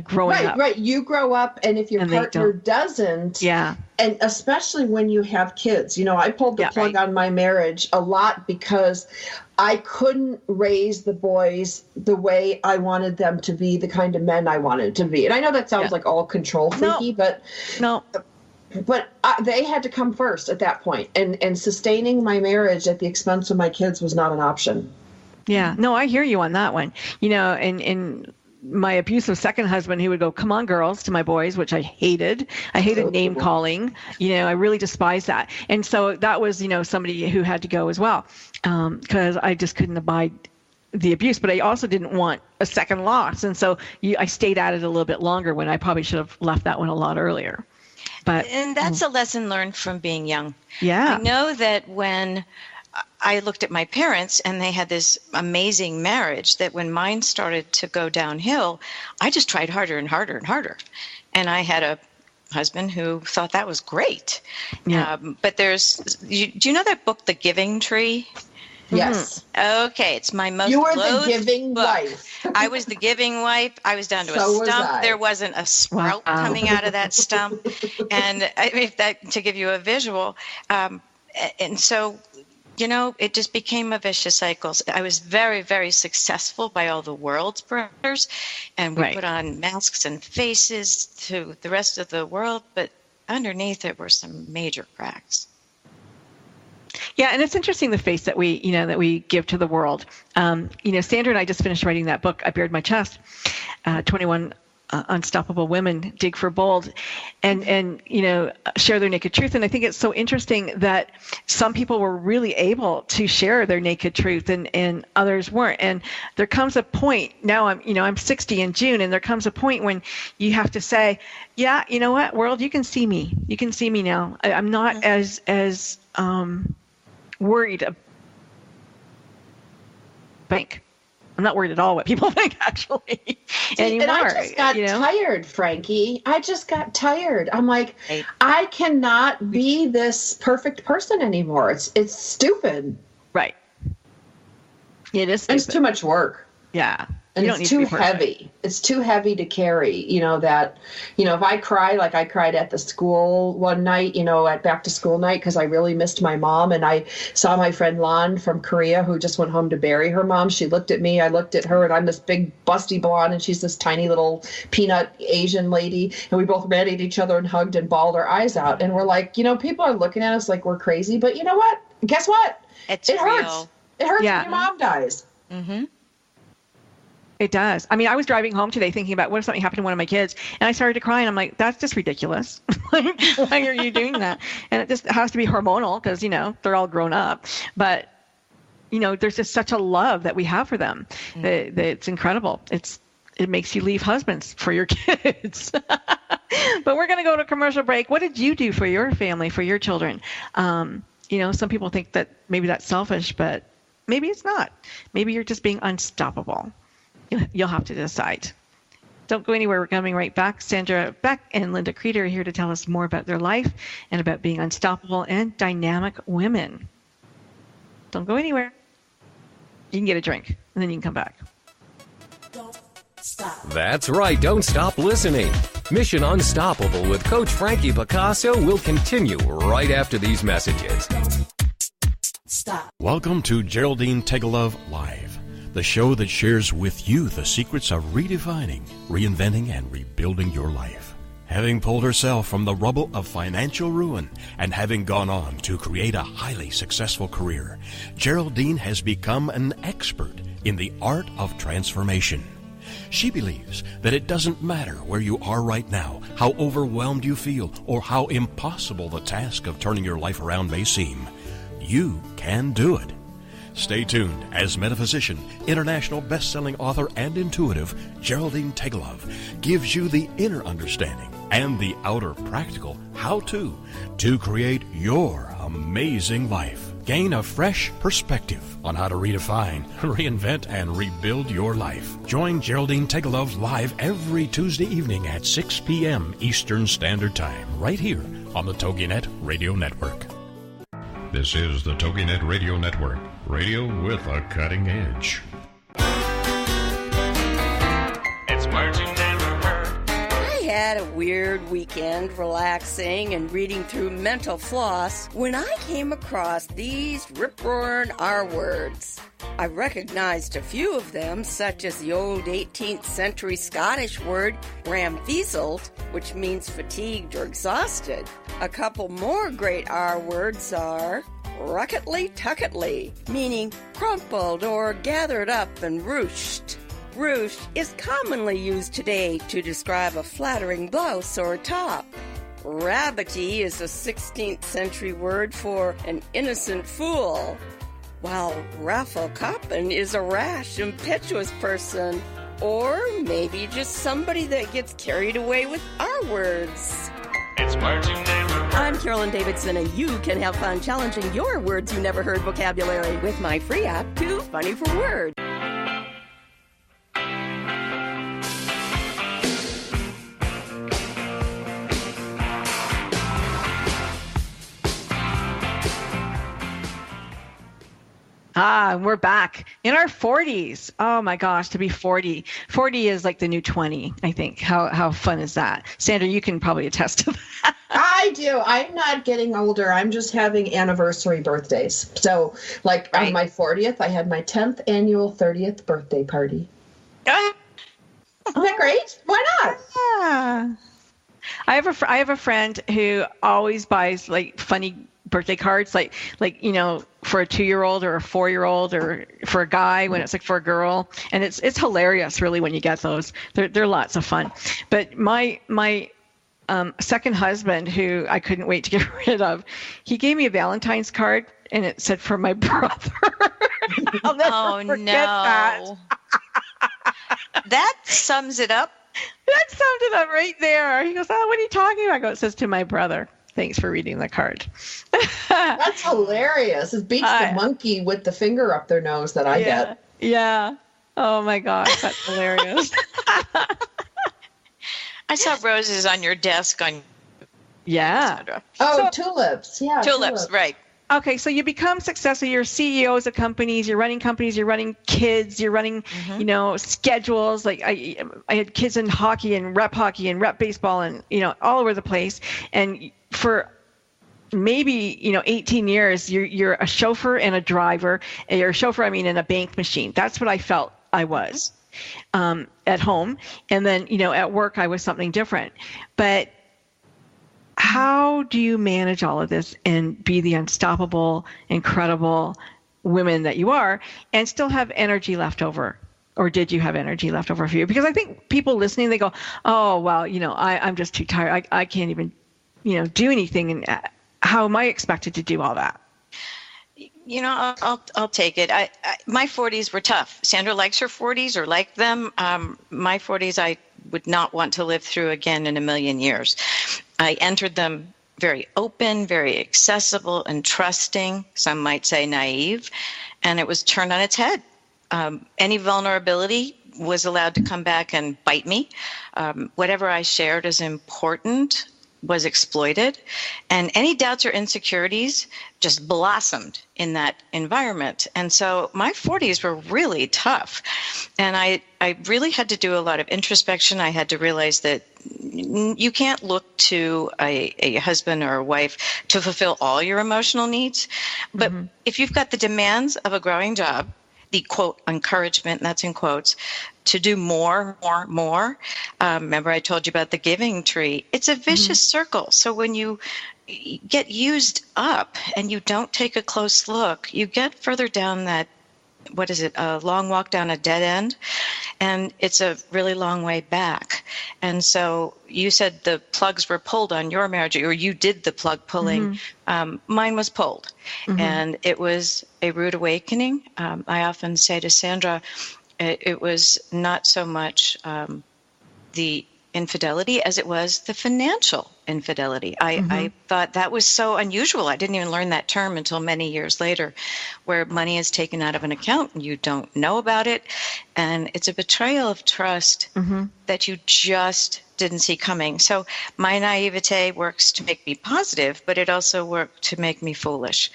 growing up. Right. You grow up, and if your partner doesn't, and especially when you have kids, I pulled the plug on my marriage a lot because I couldn't raise the boys the way I wanted them to be, the kind of men I wanted to be. And I know that sounds like all control freaky, but they had to come first at that point, and sustaining my marriage at the expense of my kids was not an option. Yeah, no, I hear you on that one. And my abusive second husband, he would go, "Come on, girls," to my boys, which I hated. I hated name calling. I really despised that. And so that was, somebody who had to go as well, because I just couldn't abide the abuse, but I also didn't want a second loss. And so I stayed at it a little bit longer when I probably should have left that one a lot earlier. And that's a lesson learned from being young. Yeah. I know that when I looked at my parents and they had this amazing marriage, that when mine started to go downhill, I just tried harder and harder and harder. And I had a husband who thought that was great. Yeah. But do you know that book, The Giving Tree? Yes. Okay, it's my most You were the loathed giving book. wife. I was the giving wife. I was down to So a was stump. I. There wasn't a sprout coming out of that stump. And I mean, to give you a visual. And so, it just became a vicious cycle. I was very, very successful by all the world's parameters. And we put on masks and faces to the rest of the world. But underneath there were some major cracks. Yeah, and it's interesting the face that we give to the world. Sandra and I just finished writing that book, I Bared My Chest, 21 Unstoppable Women Dig for Bold, and share their naked truth. And I think it's so interesting that some people were really able to share their naked truth and others weren't. And there comes a point, now I'm 60 in June, and there comes a point when you have to say, yeah, you know what, world, you can see me. You can see me now. I'm not as worried about bank. I'm not worried at all what people think, actually, anymore. And I just got tired, Frankie. I just got tired. I'm like, I cannot be this perfect person anymore. It's stupid. Right. It is stupid. It's too much work. Yeah. And it's too heavy. It's too heavy to carry, if I cry, like I cried at the school one night, at back to school night, because I really missed my mom. And I saw my friend Lon from Korea, who just went home to bury her mom. She looked at me, I looked at her, and I'm this big busty blonde, and she's this tiny little peanut Asian lady. And we both ran at each other and hugged and bawled our eyes out. And we're like, people are looking at us like we're crazy. But you know what? Guess what? It hurts. It hurts when your mom dies. Mm-hmm. It does. I mean, I was driving home today thinking about what if something happened to one of my kids, and I started to cry, and I'm like, that's just ridiculous. Like, why are you doing that? And it just has to be hormonal because, they're all grown up. But, there's just such a love that we have for them that it's incredible. It makes you leave husbands for your kids. But we're going to go to a commercial break. What did you do for your family, for your children? Some people think that maybe that's selfish, but maybe it's not. Maybe you're just being unstoppable. You'll have to decide. Don't go anywhere. We're coming right back. Sandra, Beck, and Linda Kreter are here to tell us more about their life and about being unstoppable and dynamic women. Don't go anywhere. You can get a drink, and then you can come back. Don't stop. That's right. Don't stop listening. Mission Unstoppable with Coach Frankie Picasso will continue right after these messages. Stop. Welcome to Geraldine Tegelov Live, the show that shares with you the secrets of redefining, reinventing, and rebuilding your life. Having pulled herself from the rubble of financial ruin and having gone on to create a highly successful career, Geraldine has become an expert in the art of transformation. She believes that it doesn't matter where you are right now, how overwhelmed you feel, or how impossible the task of turning your life around may seem. You can do it. Stay tuned as metaphysician, international best-selling author, and intuitive Geraldine Tegelov gives you the inner understanding and the outer practical how-to to create your amazing life. Gain a fresh perspective on how to redefine, reinvent, and rebuild your life. Join Geraldine Tegelov live every Tuesday evening at 6 p.m. Eastern Standard Time, right here on the TogiNet Radio Network. This is the TogiNet Radio Network, radio with a cutting edge. It's words you never heard. I had a weird weekend relaxing and reading through Mental Floss when I came across these rip-roaring R-words. I recognized a few of them, such as the old 18th century Scottish word ramfeaseld, which means fatigued or exhausted. A couple more great R words are rucketly-tucketly, meaning crumpled or gathered up and ruched. Ruched is commonly used today to describe a flattering blouse or top. Rabbity is a 16th century word for an innocent fool. while Raffle Coppin is a rash, impetuous person. Or maybe just somebody that gets carried away with our words. It's words you never heard. I'm Carolyn Davidson, and you can have fun challenging your words you never heard vocabulary with my free app, Too Funny for Word. We're back in our 40s. Oh my gosh, to be 40. 40 is like the new 20, I think. How fun is that? Sandra, you can probably attest to that. I do. I'm not getting older. I'm just having anniversary birthdays. So, like on my 40th, I had my 10th annual 30th birthday party. Isn't that great? Why not? Yeah. I have a friend who always buys like funny birthday cards, like for a 2-year-old or a 4-year-old, or for a guy when it's like for a girl, and it's hilarious really when you get those. They're lots of fun. But my second husband, who I couldn't wait to get rid of, he gave me a Valentine's card, and it said for my brother. I'll never forget that. That sums it up. That summed it up right there. He goes, "Oh, what are you talking about?" I go, "It says to my brother. Thanks for reading the card." That's hilarious. It beats the monkey with the finger up their nose that I get. Yeah. Oh my gosh, that's hilarious. I saw roses on your desk Sandra. Oh, tulips. Yeah. Tulips, right. Okay, so you become successful. You're CEOs of companies. You're running kids. You're running, schedules. Like I had kids in hockey and rep baseball and all over the place. And for maybe 18 years, you're a chauffeur and a driver. And you're a chauffeur, in a bank machine. That's what I felt I was at home. And then at work, I was something different. But how do you manage all of this and be the unstoppable, incredible women that you are and still have energy left over? Or did you have energy left over for you? Because I think people listening, they go, "Oh, well, I'm just too tired. I can't even, do anything. And how am I expected to do all that?" I'll take it. My 40s were tough. Sandra likes her 40s or liked them. My 40s, I would not want to live through again in a million years. I entered them very open, very accessible and trusting, some might say naive, and it was turned on its head. Any vulnerability was allowed to come back and bite me. Whatever I shared as important was exploited, and any doubts or insecurities just blossomed in that environment. And so my 40s were really tough, and I really had to do a lot of introspection. I had to realize that you can't look to a husband or a wife to fulfill all your emotional needs, but if you've got the demands of a growing job, the quote encouragement, and that's in quotes, to do more. Remember I told you about the giving tree. It's a vicious circle. So when you get used up and you don't take a close look, you get further down that, a long walk down a dead end, and it's a really long way back. And so you said the plugs were pulled on your marriage, or you did the plug pulling. Mine was pulled, and it was a rude awakening. I often say to Sandra, it was not so much the infidelity as it was the financial infidelity. I thought that was so unusual. I didn't even learn that term until many years later, where money is taken out of an account and you don't know about it. And it's a betrayal of trust that you just didn't see coming. So my naivete works to make me positive, but it also worked to make me foolish.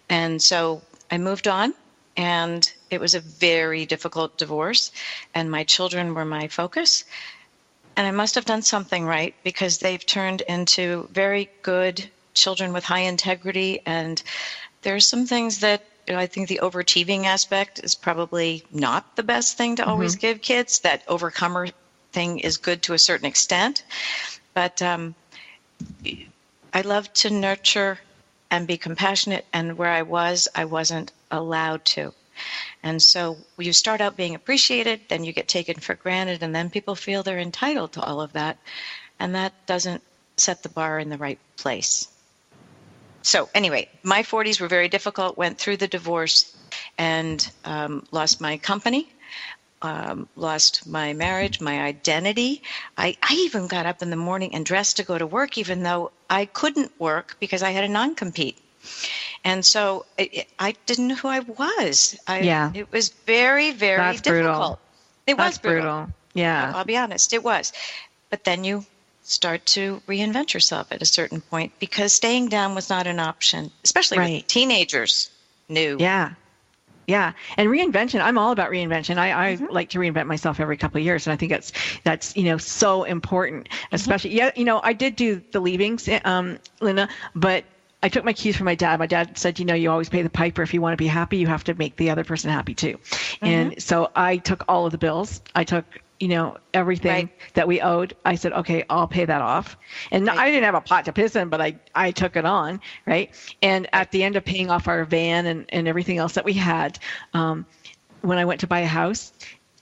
And so I moved on, and it was a very difficult divorce, and my children were my focus. And I must have done something right, because they've turned into very good children with high integrity. And there's some things that I think the over-teeving aspect is probably not the best thing to always give kids. That overcomer thing is good to a certain extent. But I love to nurture and be compassionate. And where I wasn't allowed to. And so you start out being appreciated, then you get taken for granted, and then people feel they're entitled to all of that. And that doesn't set the bar in the right place. So anyway, my 40s were very difficult, went through the divorce and lost my company, lost my marriage, my identity. I even got up in the morning and dressed to go to work, even though I couldn't work because I had a non-compete. And so I didn't know who I was. It was very, very That's difficult. Brutal. It was brutal. Yeah. I'll be honest, it was. But then you start to reinvent yourself at a certain point because staying down was not an option, especially with teenagers. New. Yeah. Yeah. And reinvention, I'm all about reinvention. I like to reinvent myself every couple of years. And I think that's so important, especially, I did do the leavings, Linda, but I took my cues from my dad. My dad said, you always pay the piper. If you want to be happy, you have to make the other person happy too. And so I took all of the bills. I took, everything that we owed. I said, okay, I'll pay that off. And I didn't have a pot to piss in, but I took it on. Right. And at the end of paying off our van and everything else that we had, when I went to buy a house,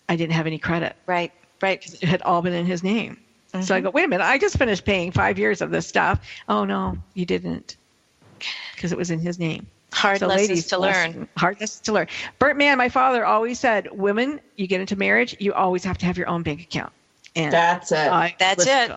I didn't have any credit. Right. Because it had all been in his name. So I go, wait a minute, I just finished paying 5 years of this stuff. Oh, no, you didn't. Because it was in his name. Hard lessons to learn. Hard lessons to learn. Bert Mann, my father, always said, women, you get into marriage, you always have to have your own bank account. And that's it. That's it.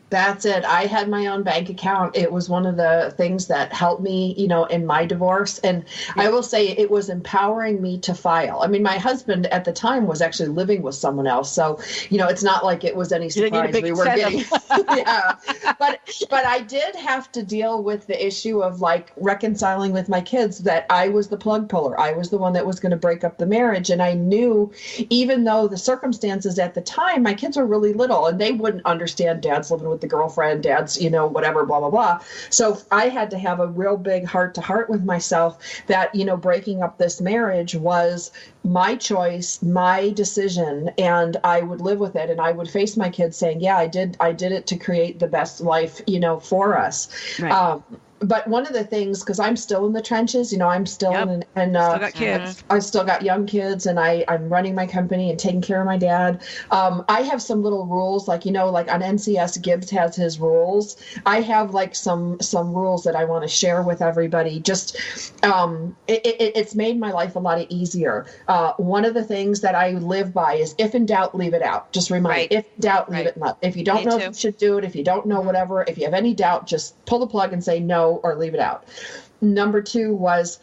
That's it. I had my own bank account. It was one of the things that helped me, in my divorce. And I will say it was empowering me to file. I mean, my husband at the time was actually living with someone else. So, it's not like it was any surprise we were getting. Yeah. But I did have to deal with the issue of reconciling with my kids that I was the plug puller. I was the one that was going to break up the marriage. And I knew, even though the circumstances at the time, my kids were really little and they wouldn't understand dad's living with the girlfriend, dad's, whatever, blah, blah, blah. So I had to have a real big heart to heart with myself that, breaking up this marriage was my choice, my decision, and I would live with it. And I would face my kids saying, yeah, I did it to create the best life, for us. Right. But one of the things, because I'm still in the trenches, I'm still in, and still got kids. I've still got young kids, and I'm running my company and taking care of my dad. I have some little rules, like on NCS, Gibbs has his rules. I have some rules that I want to share with everybody. Just it's made my life a lot easier. One of the things that I live by is, if in doubt, leave it out. Just remind, if in doubt, leave it not. If you don't know if you should do it, if you don't know whatever, if you have any doubt, just pull the plug and say no or leave it out. Number 2 was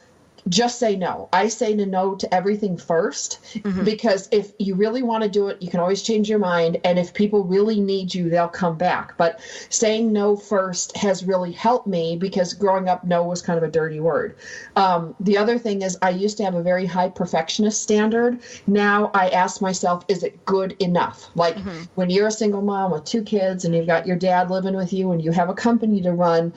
just say no. I say no to everything first, because if you really want to do it, you can always change your mind. And if people really need you, they'll come back. But saying no first has really helped me, because growing up, no was kind of a dirty word. The other thing is, I used to have a very high perfectionist standard. Now I ask myself, is it good enough? When you're a single mom with 2 kids and you've got your dad living with you and you have a company to run,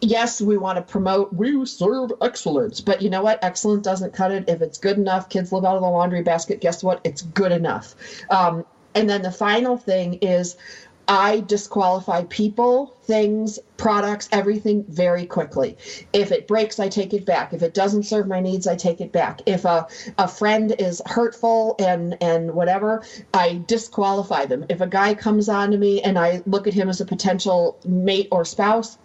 yes, we want to promote, we serve excellence. But you know what? Excellence doesn't cut it. If it's good enough, kids live out of the laundry basket, guess what? It's good enough. And then the final thing is, I disqualify people, things, products, everything very quickly. If it breaks, I take it back. If it doesn't serve my needs, I take it back. If a friend is hurtful and whatever, I disqualify them. If a guy comes on to me and I look at him as a potential mate or spouse,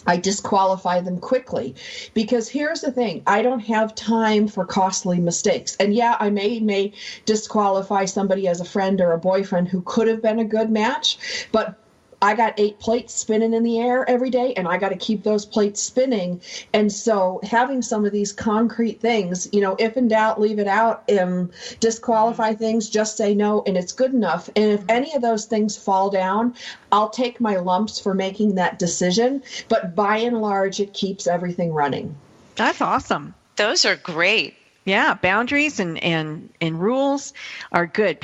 I disqualify them quickly, because here's the thing. I don't have time for costly mistakes. And yeah, I may disqualify somebody as a friend or a boyfriend who could have been a good match, but I got 8 plates spinning in the air every day, and I got to keep those plates spinning. And so having some of these concrete things, if in doubt, leave it out, disqualify things, just say no, and it's good enough. And if any of those things fall down, I'll take my lumps for making that decision. But by and large, it keeps everything running. That's awesome. Those are great. Yeah, boundaries and rules are good.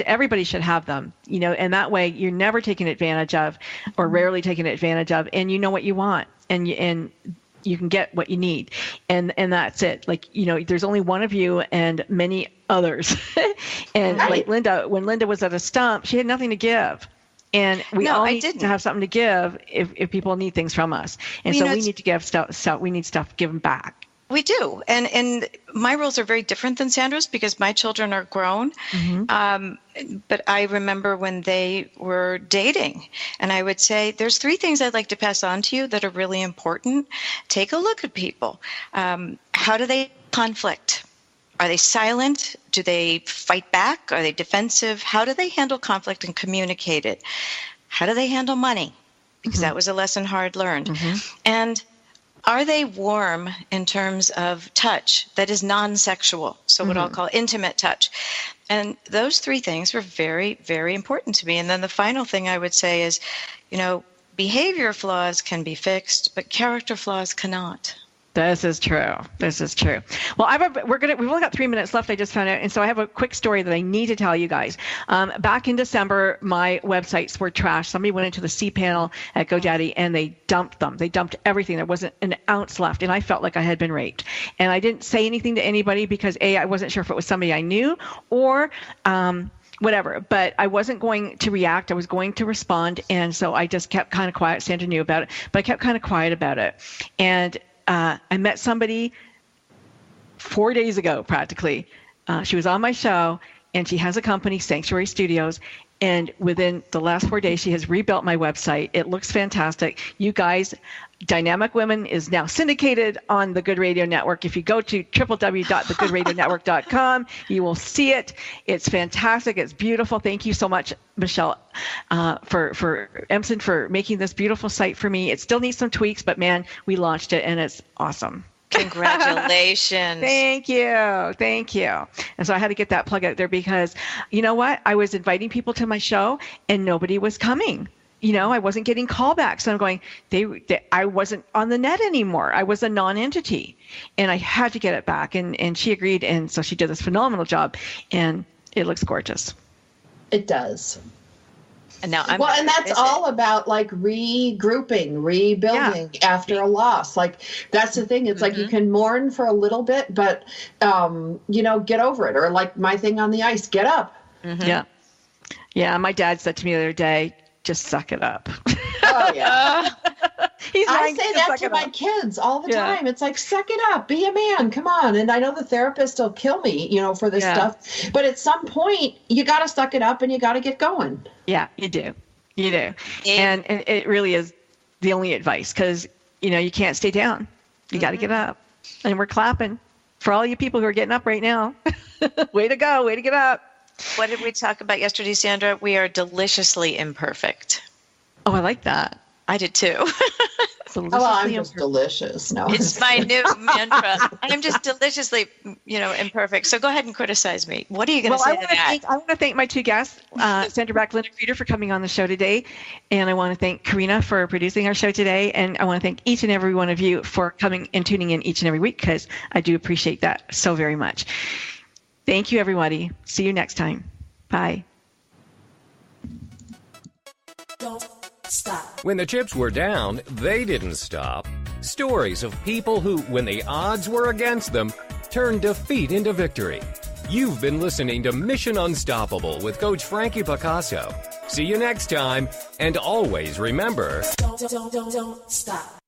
Everybody should have them, and that way you're never taken advantage of, or rarely taken advantage of, and you know what you want, and you can get what you need, and that's it. There's only one of you and many others. And like Linda, when Linda was at a stump, she had nothing to give. And we all need to have something to give if people need things from us. And so we need to give stuff. We need stuff given back. We do. And my rules are very different than Sandra's because my children are grown. But I remember when they were dating, and I would say, there's 3 things I'd like to pass on to you that are really important. Take a look at people. How do they conflict? Are they silent? Do they fight back? Are they defensive? How do they handle conflict and communicate it? How do they handle money? Because that was a lesson hard learned. And are they warm in terms of touch that is non-sexual? So what I'll call intimate touch. And those 3 things were very, very important to me. And then the final thing I would say is, behavior flaws can be fixed, but character flaws cannot. This is true. This is true. Well, we've only got 3 minutes left. I just found out, and so I have a quick story that I need to tell you guys. Back in December, my websites were trashed. Somebody went into the cPanel at GoDaddy and they dumped them. They dumped everything. There wasn't an ounce left, and I felt like I had been raped. And I didn't say anything to anybody because I wasn't sure if it was somebody I knew or whatever, but I wasn't going to react. I was going to respond, and so I just kept kind of quiet. Sandra knew about it, but I kept kind of quiet about it. And I met somebody 4 days ago, practically. She was on my show, and she has a company, Sanctuary Studios, and within the last 4 days, she has rebuilt my website. It looks fantastic. You guys, Dynamic Women is now syndicated on the Good Radio Network. If you go to www.thegoodradionetwork.com, you will see it. It's fantastic. It's beautiful. Thank you so much, Michelle, for Emson, for making this beautiful site for me. It still needs some tweaks, but man, we launched it and it's awesome. Congratulations. Thank you. And so I had to get that plug out there because, you know what? I was inviting people to my show and nobody was coming. I wasn't getting callbacks. So I'm going, I wasn't on the net anymore. I was a non-entity and I had to get it back. And she agreed. And so she did this phenomenal job and it looks gorgeous. It does. And now and that's all about like regrouping, rebuilding after a loss. Like that's the thing. It's like you can mourn for a little bit, but get over it. Or like my thing on the ice, get up. Yeah. My dad said to me the other day, just suck it up. Oh yeah. I say that to my kids all the time. It's like, suck it up, be a man, come on. And I know the therapist will kill me, for this stuff. But at some point, you got to suck it up and you got to get going. Yeah, you do. And it really is the only advice because, you can't stay down. You got to get up. And we're clapping for all you people who are getting up right now. Way to go. Way to get up. What did we talk about yesterday, Sandra? We are deliciously imperfect. Oh, I like that. I did too. I'm just delicious. No, it's my new mantra. I'm just deliciously, imperfect. So go ahead and criticize me. What are you going to say to that? I want to thank my 2 guests, Sandra Beck, Linda Kreter, for coming on the show today, and I want to thank Karina for producing our show today, and I want to thank each and every one of you for coming and tuning in each and every week because I do appreciate that so very much. Thank you, everybody. See you next time. Bye. Don't stop. When the chips were down, they didn't stop. Stories of people who, when the odds were against them, turned defeat into victory. You've been listening to Mission Unstoppable with Coach Frankie Picasso. See you next time, and always remember... Don't stop.